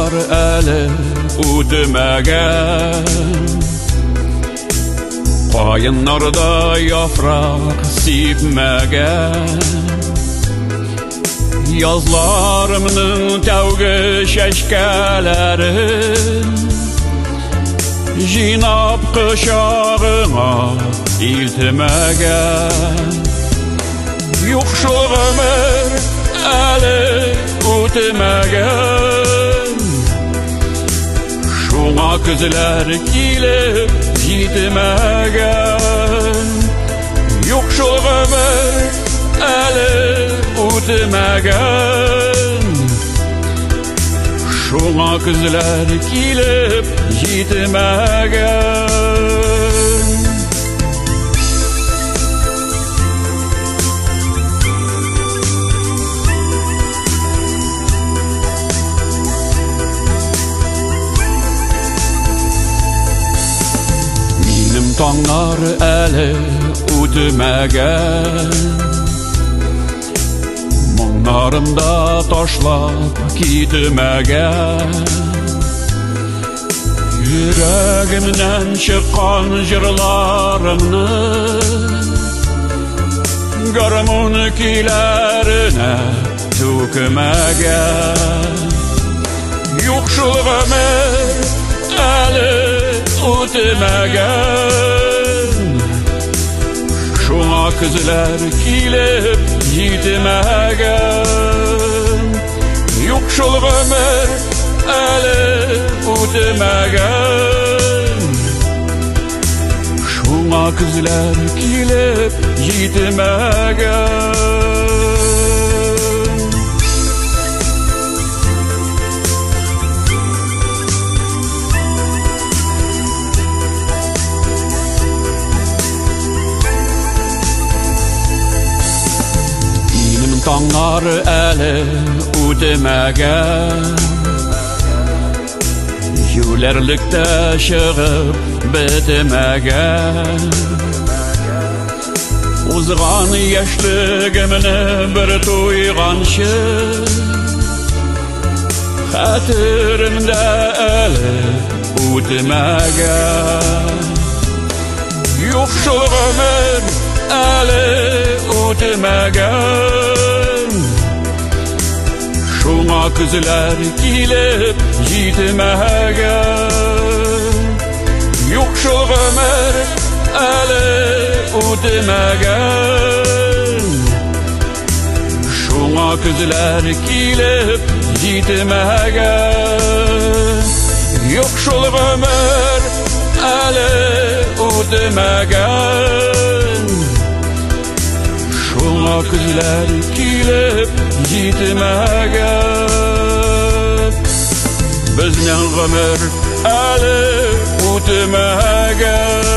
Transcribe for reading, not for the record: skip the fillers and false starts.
tağlar əli udməgən Qayınlarda yapraq sipməgən Yazlarımın təvqi şəşkələrin Jinab qışağıma iltməgən Yoxşul ömür əli utməgən Şuna kızlar kilib yitməgən Yoxşul ömür əli utməgən Şuna kızlar kilib yitməgən Minim tağlar əli udməgən Monlarımda taşlap gitməgən Yüreğimden çıkan jırlarımı Garmun kilerine tükməgən Yoxşul ömür əli utməgən Şuna kızlar kilib yitməgən Yoxşul ömür əli utməgən Şuna kızlar kilib yitməgən Tağlar əli udməgən Yülərlikdə шығып bitməgən Uzğan yaşlığımını bir tuyğanşı Xatirimdə əli udməgən Yoxşul ömür əli utməgən Şuna kızlar kilib yitməgən Yoxşul ömür əli utməgən Şuna kızlar kilib yitməgən Yoxşul ömür əli utməgən Şuna kızlar kilib yitməgən Bizning ömür əli utməgən